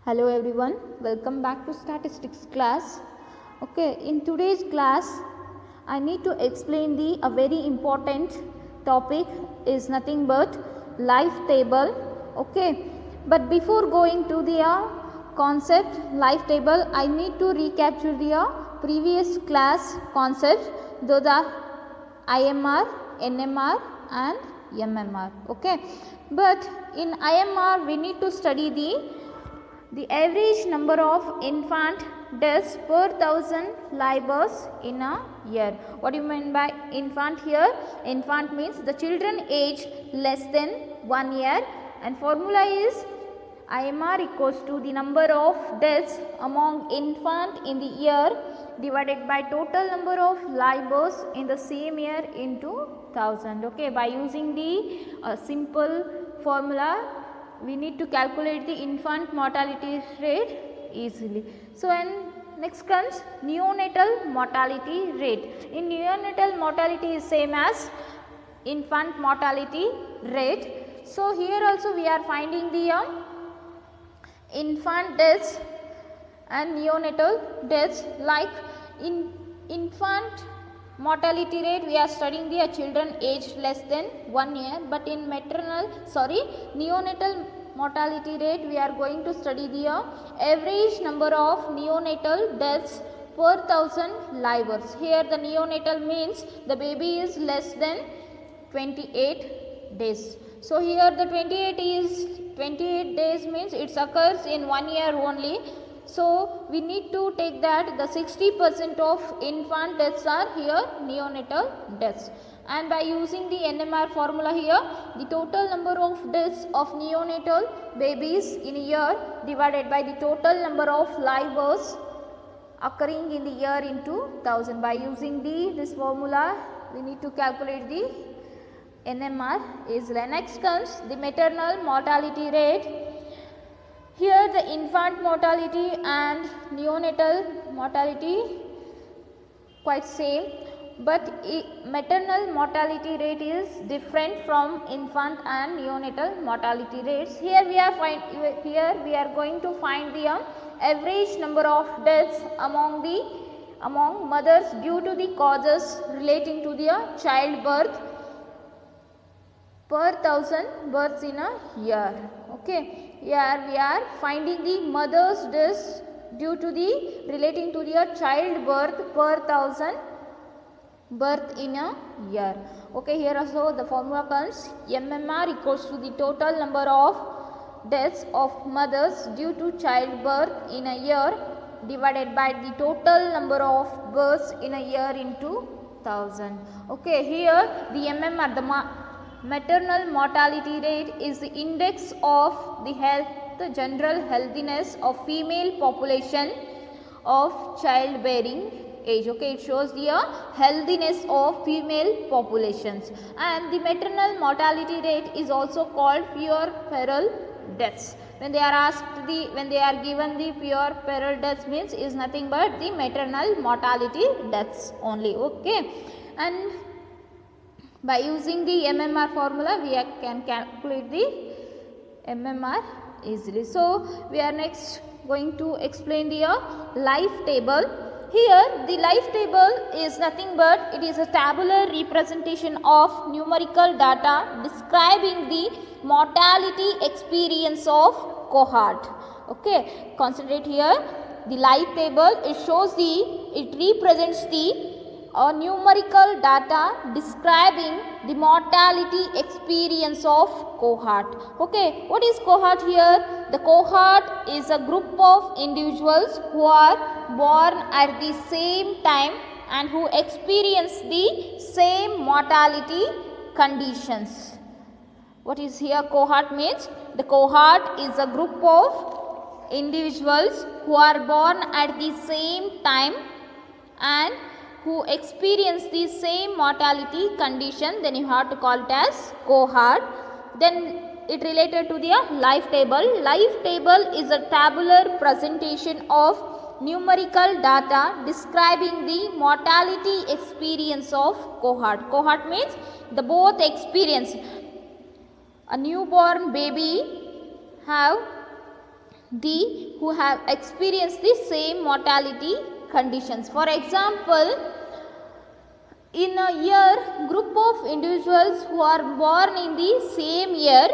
Hello everyone, welcome back to statistics class. Okay, in today's class I need to explain a very important topic is nothing but life table. Okay, but before going to the concept life table, I need to recapture the previous class concepts. Those are IMR, NMR and MMR. Okay, but in IMR we need to study the average number of infant deaths per 1000 live births in a year. What do you mean by infant here? Infant means the children age less than 1 year, and formula is IMR equals to the number of deaths among infant in the year divided by total number of live births in the same year into 1000. Okay, by using the simple formula we need to calculate the infant mortality rate easily. So, and next comes neonatal mortality rate. In neonatal mortality is same as infant mortality rate. So, here also we are finding the infant deaths and neonatal deaths. Like in infant mortality rate we are studying the children aged less than 1 year, but in neonatal mortality rate we are going to study the average number of neonatal deaths per 1000 live births. Here the neonatal means the baby is less than 28 days. So here the 28 days means it occurs in 1 year only. So we need to take that the 60% of infant deaths are here neonatal deaths, and by using the NMR formula here the total number of deaths of neonatal babies in a year divided by the total number of live births occurring in the year into 1000. By using this formula we need to calculate the NMR easily. Next comes the maternal mortality rate. Here the infant mortality and neonatal mortality quite same, but maternal mortality rate is different from infant and neonatal mortality rates. Here we are going to find the average number of deaths among mothers due to the causes relating to the childbirth per 1000 births in a year. Okay, here we are finding the mother's deaths due to the relating to the childbirth per 1000 birth in a year. Okay, here also the formula comes MMR equals to the total number of deaths of mothers due to childbirth in a year divided by the total number of births in a year into 1000. Okay, here the MMR, the maternal mortality rate, is the index of the general healthiness of female population of childbearing age. Okay, it shows the healthiness of female populations, and the maternal mortality rate is also called puerperal deaths. When they are given the puerperal deaths means is nothing but the maternal mortality deaths only. Okay, and by using the MMR formula we can calculate the MMR easily. So we are next going to explain the life table. Here the life table is nothing but it is a tabular representation of numerical data describing the mortality experience of cohort. Okay, concentrate here. The life table, it represents the numerical data describing the mortality experience of cohort. Okay, what is cohort here? The cohort is a group of individuals who are born at the same time and who experience the same mortality conditions. What is here cohort means? The cohort is a group of individuals who are born at the same time and who experience the same mortality condition, then you have to call it as cohort. Then it related to the life table. Life table is a tabular presentation of numerical data describing the mortality experience of cohort. Cohort means the both experience. A newborn baby have the who have experienced the same mortality conditions. For example, in a year, group of individuals who are born in the same year,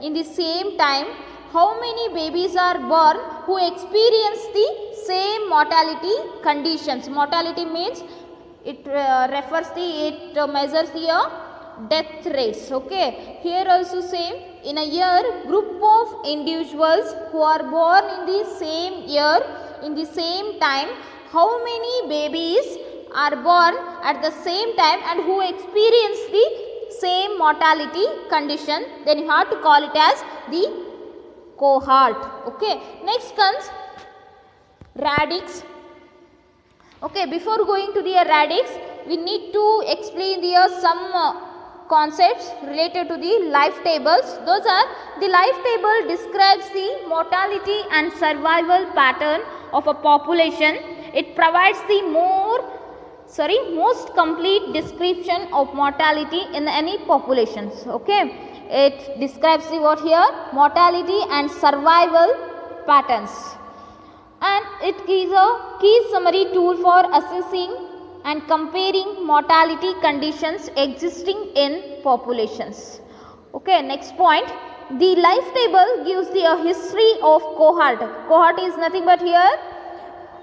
in the same time, how many babies are born who experience the same mortality conditions? Mortality means it measures the death rates. Okay, here also same. In a year, group of individuals who are born in the same year, in the same time, how many babies are born at the same time and who experience the same mortality condition? Then you have to call it as the cohort. Okay, next comes radix. Okay, before going to the radix, we need to explain the some concepts related to the life tables. Those are, the life table describes the mortality and survival pattern of a population. It provides the most complete description of mortality in any populations. Okay, it describes the what here? Mortality and survival patterns, and it is a key summary tool for assessing and comparing mortality conditions existing in populations. Okay, next point, the life table gives the history of cohort. Cohort is nothing but here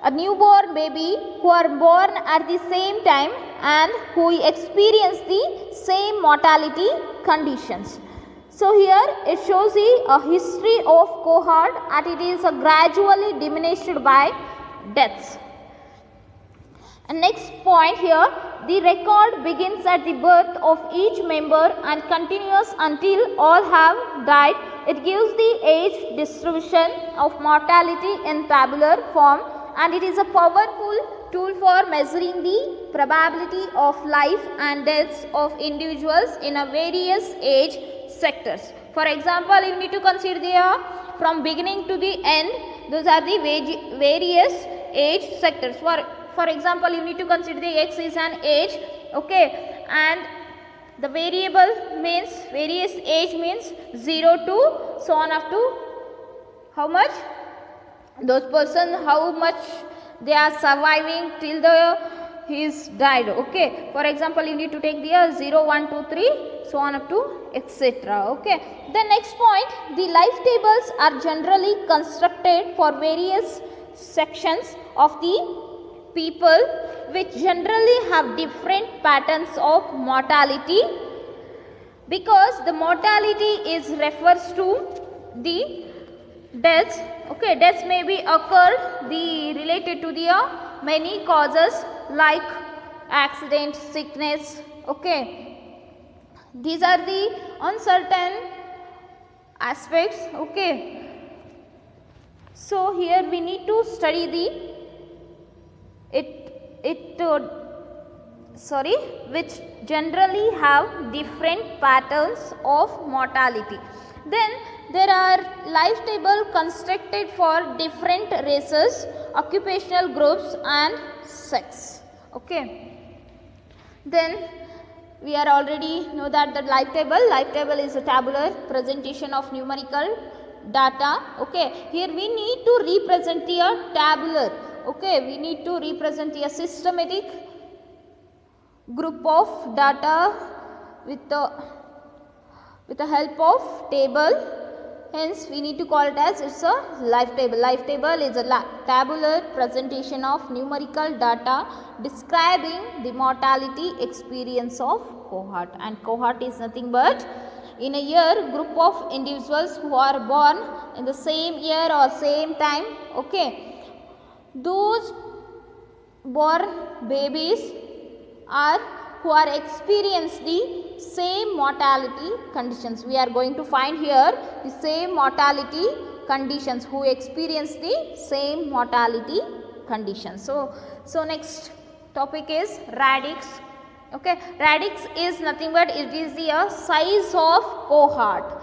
a newborn baby who are born at the same time and who experience the same mortality conditions. So here it shows a history of cohort and it is gradually diminished by deaths. And next point here, the record begins at the birth of each member and continues until all have died. It gives the age distribution of mortality in tabular form, and it is a powerful tool for measuring the probability of life and deaths of individuals in a various age sectors. For example, you need to consider the from beginning to the end, those are the various age sectors. For example, you need to consider the X is an age, okay, and the variable means various age means 0 to so on up to how much those person, how much they are surviving till he is died. Okay, for example, you need to take the 0, 1, 2, 3 so on up to etc. Okay, the next point, the life tables are generally constructed for various sections of the people which generally have different patterns of mortality, because the mortality is refers to the deaths. Okay, deaths may be occurred related to the many causes like accident, sickness. Okay, these are the uncertain aspects. Okay, so here we need to study the which generally have different patterns of mortality. Then there are life table constructed for different races, occupational groups and sex. Okay, then we are already know that the life table is a tabular presentation of numerical data. Okay, here we need to represent the tabular. Okay, we need to represent a systematic group of data with the help of table. Hence, we need to call it as it's a life table. Life table is a tabular presentation of numerical data describing the mortality experience of cohort. And cohort is nothing but in a year group of individuals who are born in the same year or same time. Okay, those born babies are who are experience the same mortality conditions. We are going to find here the same mortality conditions, who experience the same mortality conditions. So next topic is radix. Okay, radix is nothing but it is the size of cohort.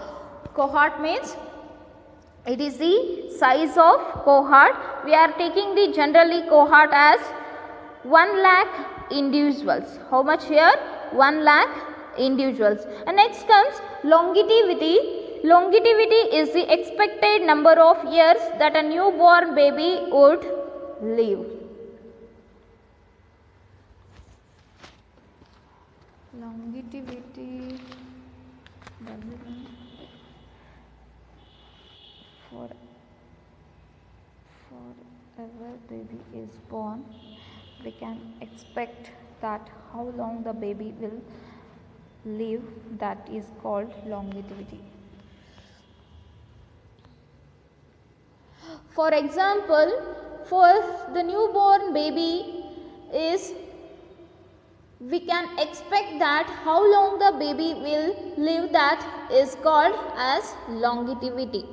Cohort means it is the size of cohort. We are taking the generally cohort as 1 lakh individuals. How much here? 1 lakh individuals. And next comes longevity. longevity is the expected number of years that a newborn baby would live. Longevity forever baby is born, we can expect that how long the baby will live, that is called longevity. For example, for the newborn baby is, we can expect that how long the baby will live, that is called as longevity.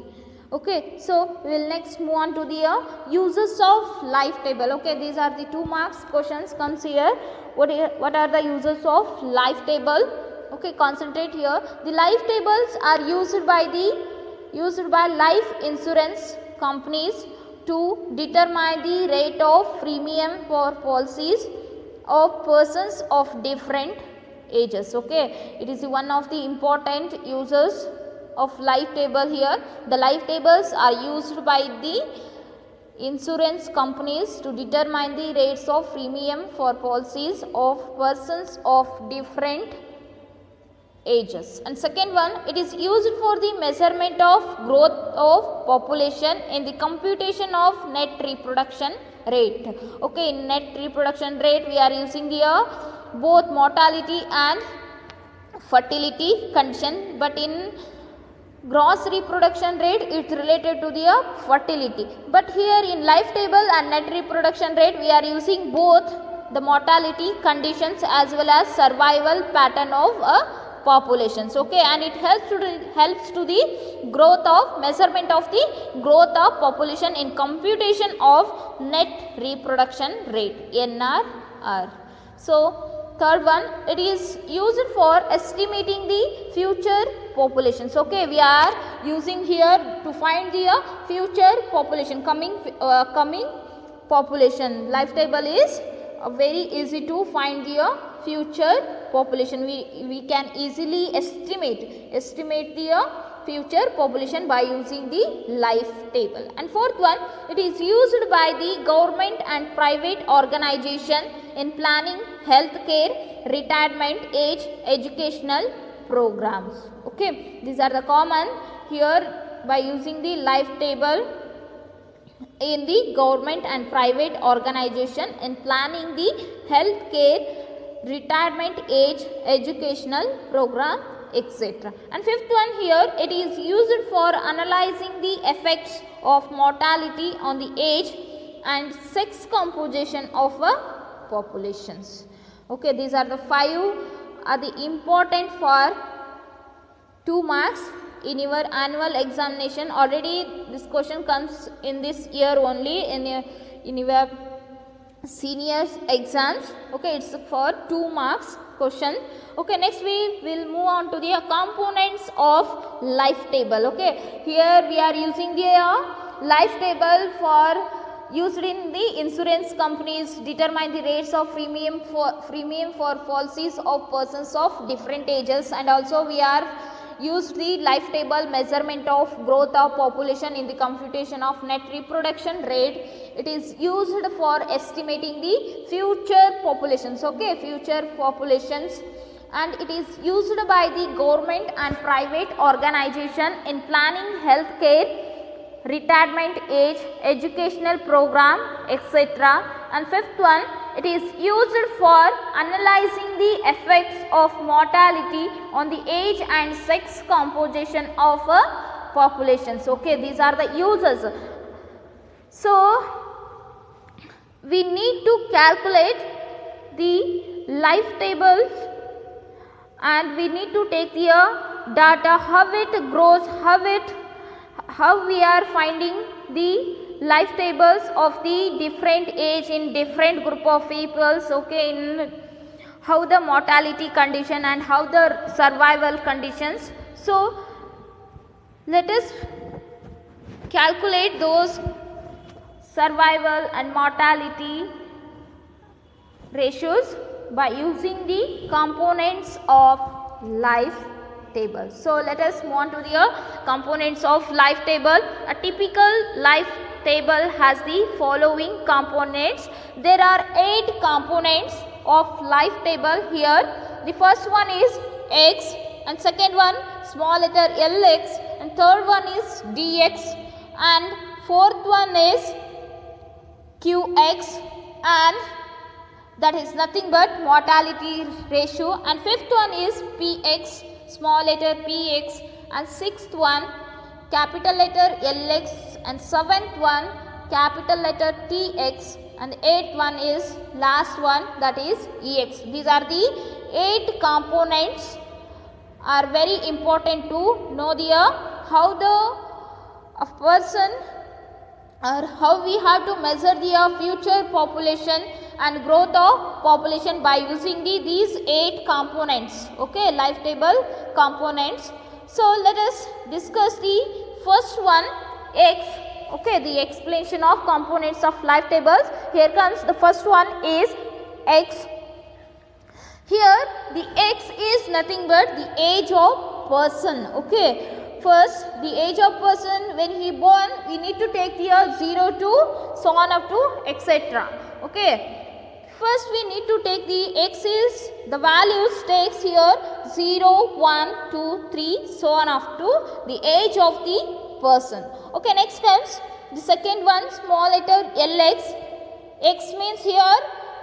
Okay, so we will next move on to the uses of life table. Okay, these are the 2 marks questions comes here. What are the uses of life table? Okay, concentrate here. The life tables are used by life insurance companies to determine the rate of premium for policies of persons of different ages. Okay, it is one of the important uses of life table here. The life tables are used by the insurance companies to determine the rates of premium for policies of persons of different ages. And second one, it is used for the measurement of growth of population in the computation of net reproduction rate. Okay, in net reproduction rate we are using here both mortality and fertility condition, but in gross reproduction rate it is related to the fertility. But here in life table and net reproduction rate we are using both the mortality conditions as well as survival pattern of populations. Okay, and it helps to the growth of measurement of the growth of population in computation of net reproduction rate, NRR. So third one, it is used for estimating the future populations. Okay, we are using here to find the future population, coming population. Life table is very easy to find the future population. We can easily estimate the future population by using the life table. And fourth one, it is used by the government and private organization in planning healthcare, retirement age, educational programs. Okay, these are the common here by using the life table in the government and private organization in planning the healthcare, retirement age, educational program, etc. And fifth one here, it is used for analyzing the effects of mortality on the age and sex composition of populations. Okay, these are the 5 are the important for 2 marks in your annual examination. Already this question comes in this year only in your seniors exams. Okay, it's for 2 marks question. Okay, next we will move on to the components of life table. Okay, here we are using the life table for used in the insurance companies determine the rates of premium for policies of persons of different ages, and also we are used the life table measurement of growth of population in the computation of net reproduction rate. It is used for estimating the future populations. Okay, future populations, and it is used by the government and private organization in planning healthcare, retirement age, educational program, etc. And fifth one, it is used for analyzing the effects of mortality on the age and sex composition of populations. Okay, these are the uses. So we need to calculate the life tables, and we need to take the data, how it grows, how we are finding the life tables of the different age in different group of peoples. Okay, in how the mortality condition and how the survival conditions. So let us calculate those survival and mortality ratios by using the components of life table. So let us move on to the components of life table. A typical life table has the following components. There are 8 components of life table here. The first one is x, and second one small letter lx, and third one is dx, and fourth one is qx, and that is nothing but mortality ratio, and fifth one is px, small letter px, and sixth one capital letter lx, and seventh one capital letter tx, and the eighth one is last one, that is ex. These are the 8 components. Are very important to know the how a person or how we have to measure the future population and growth of population by using these 8 components, okay, life table components. So let us discuss the first one, x, okay, the explanation of components of life tables. Here comes the first one is x. Here the x is nothing but the age of person, okay. First, the age of person when he born, we need to take the 0 to so on up to etc. Okay. First we need to take the x is the values takes here 0, 1, 2, 3 so on up to the age of the person. Okay, next comes the second one, small letter lx. X means here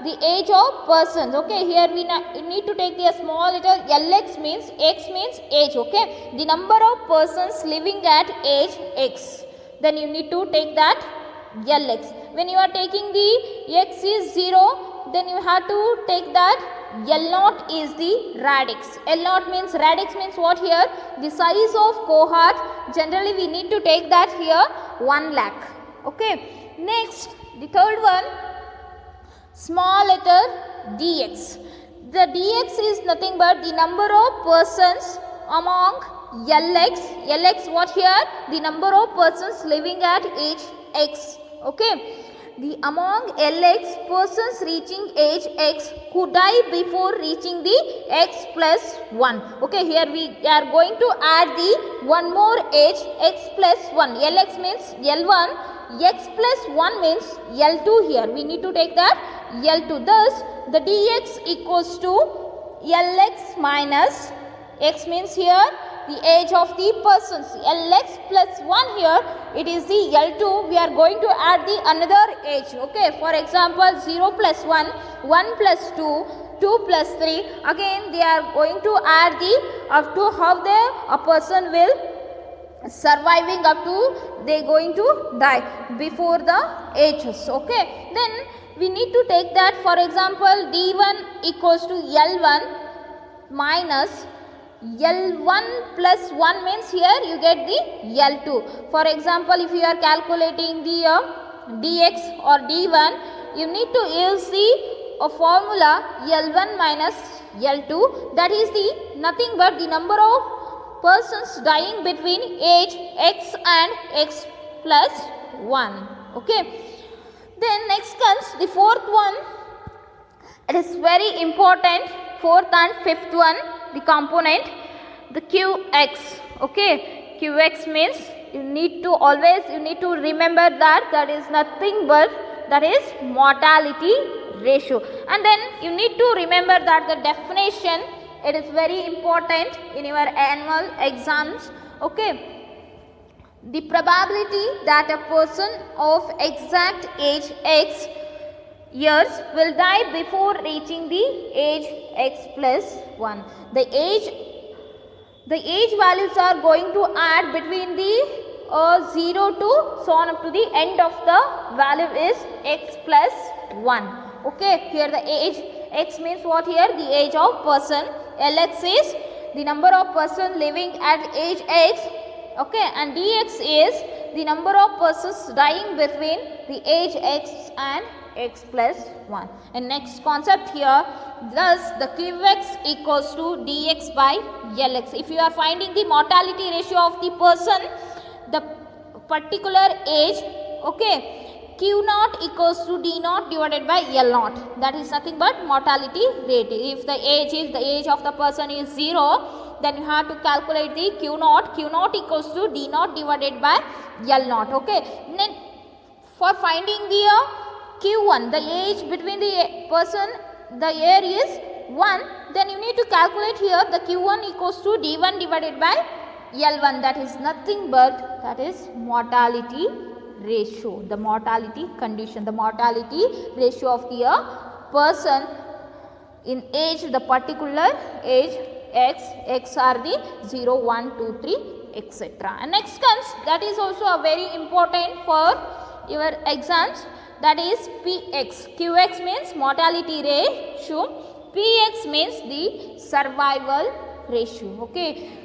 the age of persons, okay. Here we need to take the small letter lx means x means age, okay. The number of persons living at age x, then you need to take that lx. When you are taking the x is 0, then you have to take that L0 is the radix. L0 means radix means what here? The size of cohort. Generally we need to take that here 1 lakh, okay. Next, the third one, small letter dx. The dx is nothing but the number of persons among lx. Lx what here? The number of persons living at age x, okay. The among lx persons reaching age x who die before reaching the x plus 1, okay. Here we are going to add the one more age x plus 1. Lx means L1. X plus 1 means L2 here. We need to take that L2. Thus, the dx equals to Lx minus x means here the age of the persons. Lx plus 1 here, it is the L2. We are going to add the another age, okay. For example, 0 plus 1, 1 plus 2, 2 plus 3. Again, they are going to add the up to how a person will surviving up to they going to die before the ages, okay. Then we need to take that, for example, d1 equals to L1 minus L1 plus 1 means here you get the L2. For example, if you are calculating the dx or d1, you need to use the formula L1 minus L2, that is the nothing but the number of persons dying between age x and x plus 1, okay. Then next comes the fourth one. It is very important, fourth and fifth one, the component, the qx, okay. Qx means you need to remember that is nothing but that is mortality ratio, and then you need to remember that the definition, it is very important in your annual exams, okay. The probability that a person of exact age x years will die before reaching the age x plus 1. The age values are going to add between the 0 to so on up to the end of the value is x plus 1, okay. Here the age x means what here? The age of person. Lx is the number of person living at age x, okay, and dx is the number of persons dying between the age x and x plus 1. And next concept here, thus the qx equals to dx by lx. If you are finding the mortality ratio of the person, the particular age, okay, Q naught equals to D naught divided by L naught. That is nothing but mortality rate. If the age of the person is 0, then you have to calculate the Q naught. Q naught equals to D naught divided by L naught. Okay. Then for finding the Q1, the age between the person, the year is 1, then you need to calculate here the Q1 equals to D1 divided by L1. That is nothing but that is mortality ratio, the mortality condition, the mortality ratio of the person in age, the particular age x are the 0, 1, 2, 3, etc. And next comes, that is also a very important for your exams, that is Px. Qx means mortality ratio, Px means the survival ratio. Okay.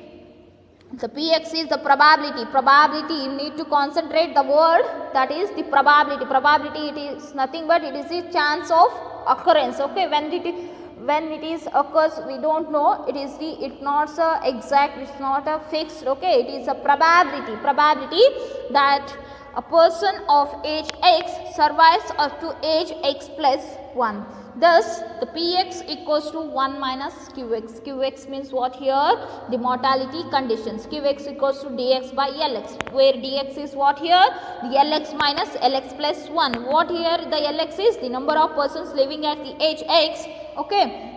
The Px is the probability. Probability, you need to concentrate the word, that is the probability. Probability, it is nothing but it is the chance of occurrence. Okay, when it is occurs, we don't know. It's not a exact. It's not a fixed. Okay, it is a probability. Probability that a person of age x survives up to age x plus 1. Thus, the Px equals to 1 minus Qx. Qx means what here? The mortality conditions. Qx equals to dx by Lx, where dx is what here? The Lx minus Lx plus 1. What here the Lx is? The number of persons living at the age x. Okay.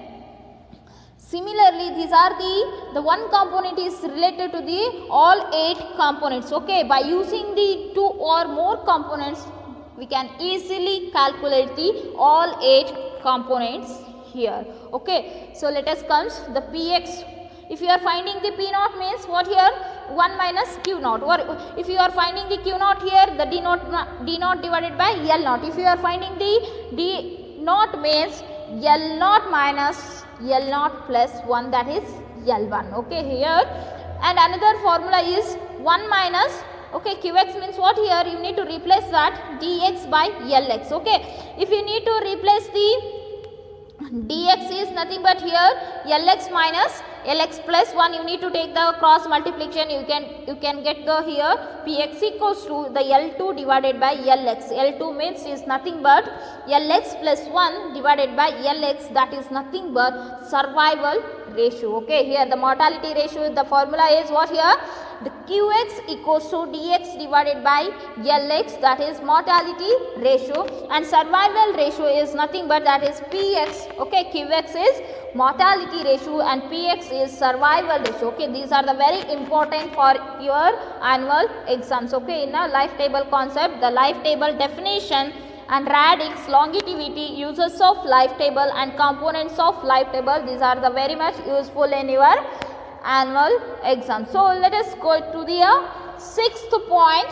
Similarly, these are the one component is related to the all 8 components. Okay. By using the 2 or more components, we can easily calculate the all 8 components here. Okay. So let us comes the Px. If you are finding the P naught means what here? 1 minus Q naught. Or if you are finding the Q naught here, the D naught divided by L naught. If you are finding the D naught means L naught minus L naught plus 1, that is L1. Okay, here. And another formula is 1 minus, okay, Qx means what here? You need to replace that dx by Lx. Okay. If you need to replace the dx is nothing but here Lx minus Lx plus 1, you need to take the cross multiplication. You can get the here Px equals to the L2 divided by Lx. L2 means is nothing but Lx plus 1 divided by Lx, that is nothing but survival ratio. Okay, here the mortality ratio, the formula is what here? The Qx equals to dx divided by Lx, that is mortality ratio, and survival ratio is nothing but that is Px. Okay, Qx is mortality ratio and Px is survival ratio. Okay, these are the very important for your annual exams. Okay, in a life table concept, the life table definition and radix, longevity, uses of life table and components of life table, these are the very much useful in your annual exam. So let us go to the 6th point,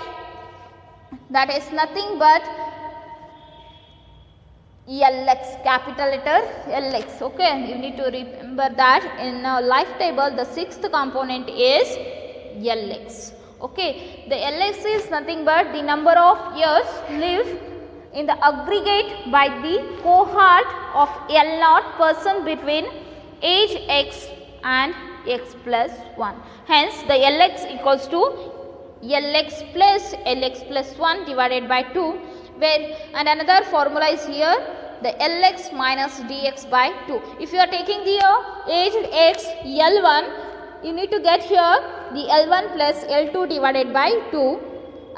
that is nothing but Lx, capital letter Lx. Okay, you need to remember that in a life table the 6th component is Lx. Okay, the Lx is nothing but the number of years lived in the aggregate by the cohort of L0 person between age x and x plus 1. Hence, the Lx equals to Lx plus 1 divided by 2, where and another formula is here, the Lx minus dx by 2. If you are taking the aged x L1, you need to get here the L1 plus L2 divided by 2,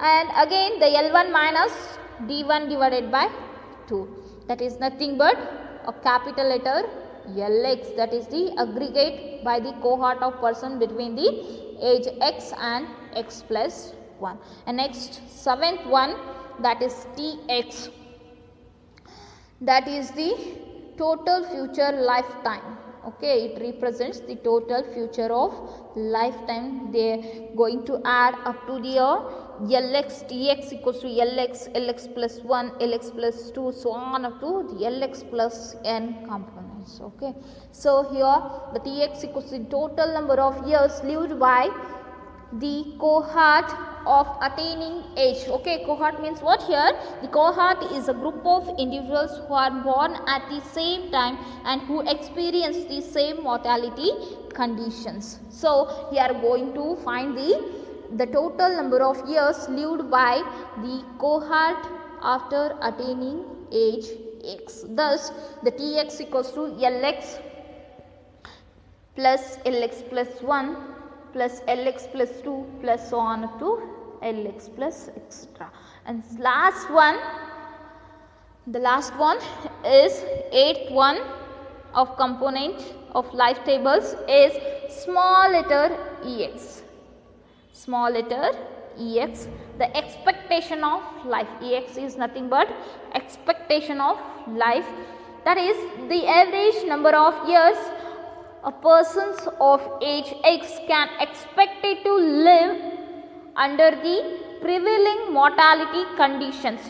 and again the L1 minus d1 divided by 2. That is nothing but a capital letter Lx, that is the aggregate by the cohort of person between the age x and x plus 1. And next 7th one, that is Tx, that is the total future lifetime. Okay, it represents the total future of lifetime. They are going to add up to the Lx, Tx equals to Lx, Lx plus 1, Lx plus 2, so on up to the Lx plus n components. Okay, so here the Tx equals to the total number of years lived by the cohort of attaining age. Okay, cohort means what here? The cohort is a group of individuals who are born at the same time and who experience the same mortality conditions. So we are going to find the total number of years lived by the cohort after attaining age x. Thus, the Tx equals to Lx plus Lx plus 1 plus Lx plus 2 plus so on up to Lx plus etc. And the last one is 8th one of component of life tables is small letter Ex. Small letter Ex, the expectation of life. Ex is nothing but expectation of life, that is the average number of years a person of age x can expected to live under the prevailing mortality conditions.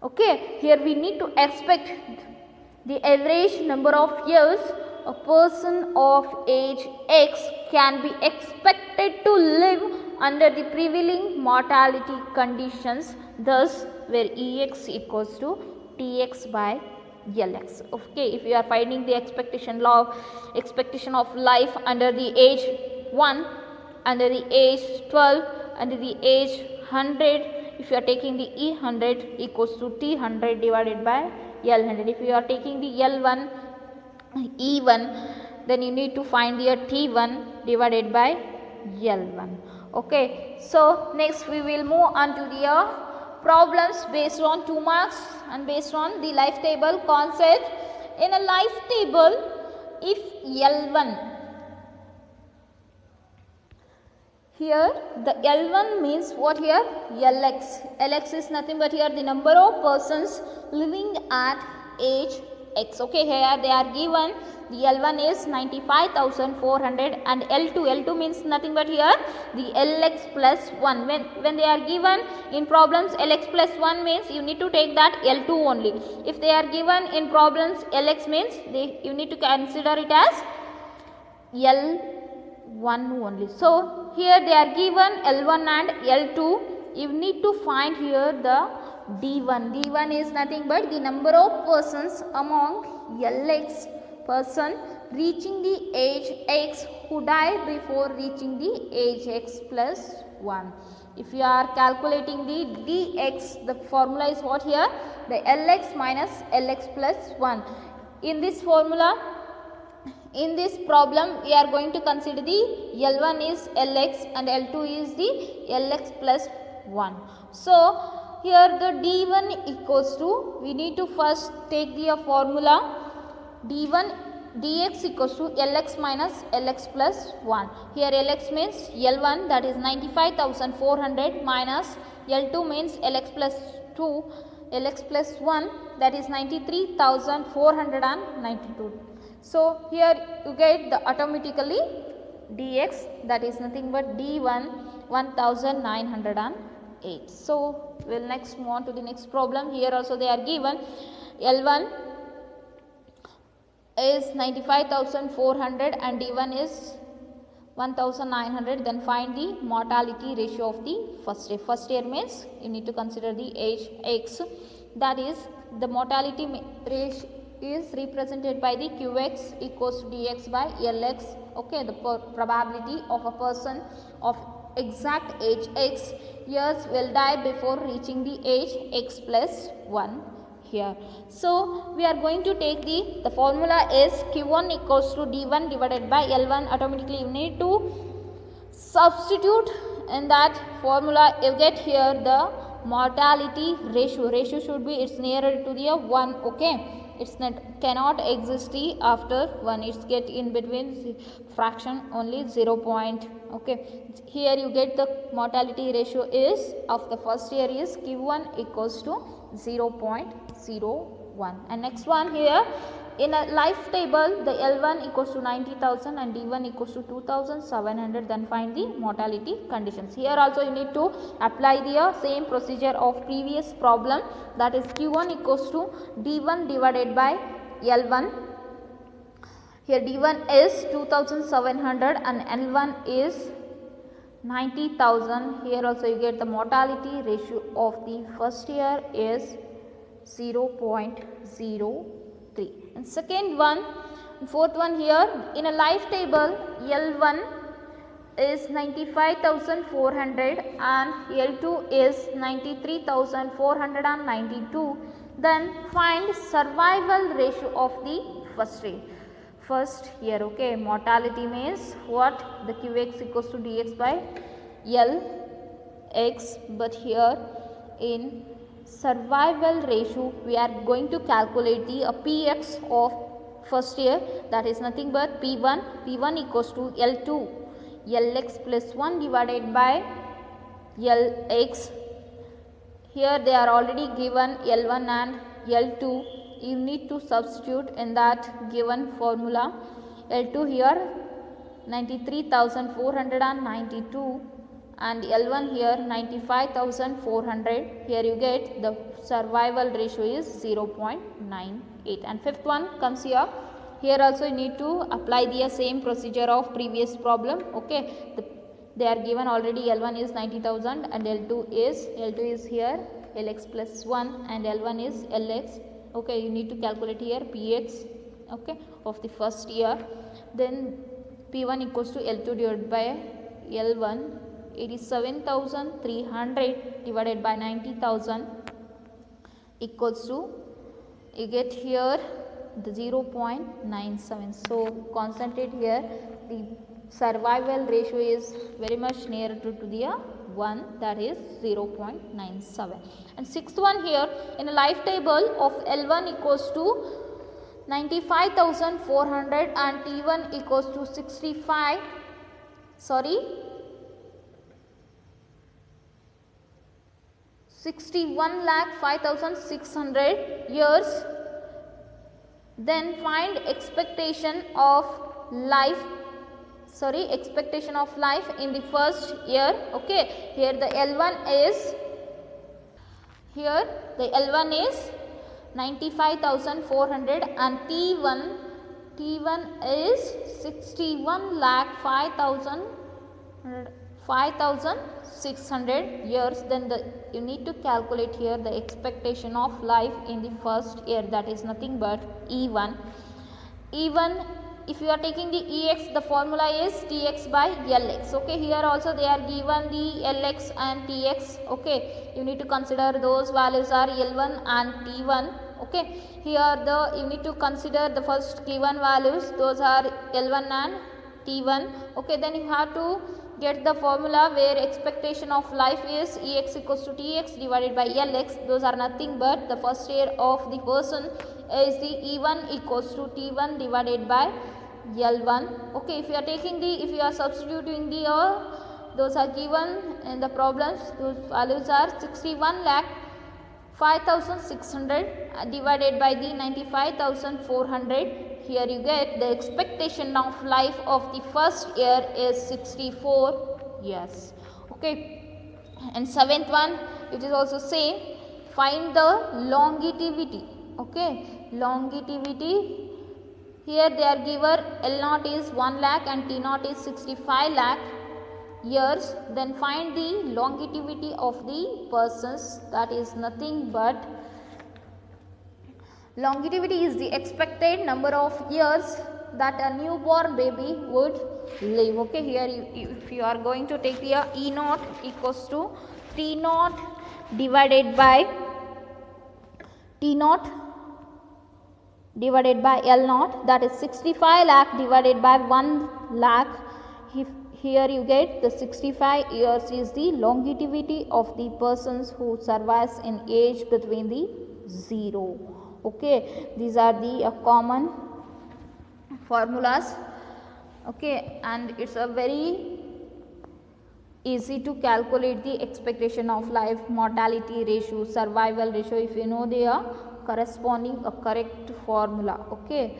Okay, here we need to expect the average number of years a person of age x can be expected to live under the prevailing mortality conditions, thus where Ex equals to Tx by Lx. Okay, if you are finding the expectation of life under the age 1, under the age 12, under the age 100, if you are taking the E100 equals to T100 divided by L100. If you are taking the L1 E1, then you need to find the T1 divided by L1. Okay, so next we will move on to the problems based on 2 marks and based on the life table concept. In a life table, if L1, here the L1 means what here? Lx. Lx is nothing but here the number of persons living at age x. Okay, here they are given the L1 is 95,400 and L2 means nothing but here the Lx plus 1. When they are given in problems Lx plus 1 means you need to take that L2 only. If they are given in problems Lx means you need to consider it as L1 only. So here they are given L1 and L2. You need to find here the D1. D1 is nothing but the number of persons among Lx person reaching the age x who died before reaching the age x plus 1. If you are calculating the dx, the formula is what here? The Lx minus Lx plus 1. In this formula, in this problem, we are going to consider the L1 is Lx and L2 is the Lx plus 1. So, here the D1 equals to, we need to first take the formula D1 dx equals to Lx minus Lx plus 1. Here Lx means L1, that is 95,400 minus L2 means Lx plus 2, Lx plus 1, that is 93,492. So here you get the automatically dx, that is nothing but D1 1908. So we will next move on to the next problem. Here also they are given L1 is 95,400 and D1 is 1900. Then find the mortality ratio of the first year. First year means you need to consider the age x, that is the mortality ratio is represented by the Qx equals to dx by Lx. Okay, the probability of a person of exact age x years will die before reaching the age x plus 1 here. So we are going to take the formula is Q1 equals to D1 divided by L1. Automatically you need to substitute in that formula. You get here the mortality ratio. Ratio should be, it's nearer to the 1. Okay, it's not, cannot exist after 1. It's get in between fraction only 0 point. Okay, here you get the mortality ratio is of the first year is Q1 equals to 0.01. And next one here, in a life table the L1 equals to 90,000 and D1 equals to 2,700. Then find the mortality conditions. Here also you need to apply the same procedure of previous problem, that is Q1 equals to D1 divided by L1. Here D1 is 2,700 and L1 is 90,000. Here also you get the mortality ratio of the first year is 0.03. And second one, fourth one here, in a life table L1 is 95,400 and L2 is 93,492. Then find survival ratio of the first year. First year, okay. Mortality means what? The Qx equals to dx by Lx, but here in survival ratio we are going to calculate the Px of first year, that is nothing but P1 equals to L2 Lx plus 1 divided by Lx. Here they are already given L1 and L2. You need to substitute in that given formula. L2 here 93,492 and L1 here 95,400. Here you get the survival ratio is 0.98. And fifth one comes here. Here also you need to apply the same procedure of previous problem. Okay, they are given already. L1 is 90,000 and L2 is here Lx plus 1 and L1 is Lx. Okay, you need to calculate here Px, okay, of the first year. Then P1 equals to L2 divided by L1, 87,300 divided by 90,000 equals to, you get here the 0.97. So concentrate here, the survival ratio is very much nearer to the 1, that is 0.97. And sixth one here, in a life table of L1 equals to 95,400 and T1 equals to 61,05,600 years. Then find expectation of life in the first year. Okay, here the L1 is 95,400 and T1 is 61,05,600 years. Then you need to calculate here the expectation of life in the first year, that is nothing but E1. If you are taking the Ex, the formula is Tx by Lx. Okay, here also they are given the Lx and Tx. Okay, you need to consider those values are L1 and T1. Okay, here you need to consider the first given values, those are L1 and T1. Okay, then you have to get the formula where expectation of life is Ex equals to Tx divided by Lx. Those are nothing but the first year of the person is the E1 equals to T1 divided by L1. Okay, if you are substituting those are given in the problems, those values are 61,05,600 divided by the 95,400. Here you get the expectation of life of the first year is 64 years. Okay, and seventh one, it is also same, find the longevity. Okay, longevity, here they are given L0 is 1 lakh and T0 is 65 lakh years. Then find the longevity of the persons, that is nothing but longevity is the expected number of years that a newborn baby would live. Okay, here if you are going to take the E0 equals to T0 divided by L0, that is 65 lakh divided by 1 lakh. Here you get the 65 years is the longevity of the persons who survives in age between the 0. Okay, these are the common formulas. Okay, and it's a very easy to calculate the expectation of life, mortality ratio, survival ratio if you know they are corresponding a correct formula. Okay,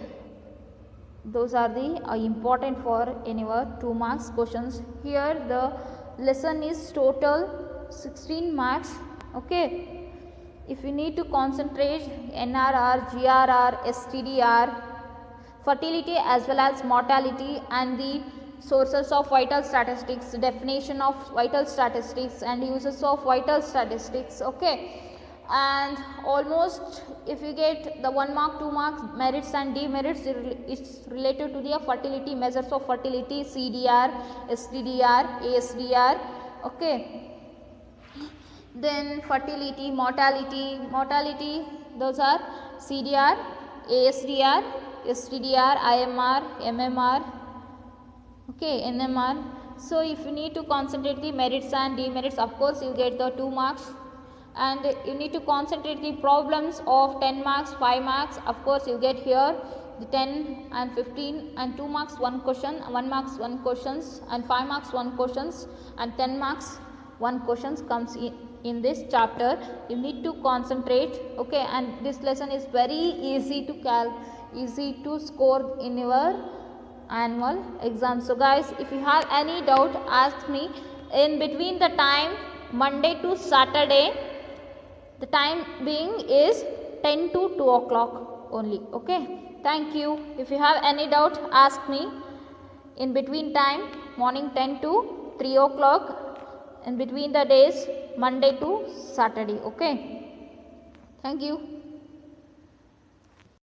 those are the important for any 2 marks questions. Here the lesson is total 16 marks. Okay, if you need to concentrate NRR, GRR, STDR, fertility as well as mortality and the sources of vital statistics, definition of vital statistics and uses of vital statistics. Okay, and almost if you get the 1 mark, 2 marks, merits and demerits, it's related to the fertility, measures of fertility, CDR, STDR, ASDR. Okay. Then fertility, mortality, those are CDR, ASDR, STDR, IMR, MMR, okay, NMR. So if you need to concentrate the merits and demerits, of course you get the 2 marks, and you need to concentrate the problems of 10 marks, 5 marks, of course you get here the 10 and 15 and 2 marks 1 question, 1 marks 1 questions, and 5 marks 1 questions, and 10 marks 1 questions comes in this chapter. You need to concentrate, okay, and this lesson is very easy to score in your annual exam. So guys, if you have any doubt, ask me. In between the time Monday to Saturday, the time being is 10 to 2 o'clock only. Okay, thank you. If you have any doubt, ask me. In between time, morning 10 to 3 o'clock, in between the days Monday to Saturday. Okay, thank you.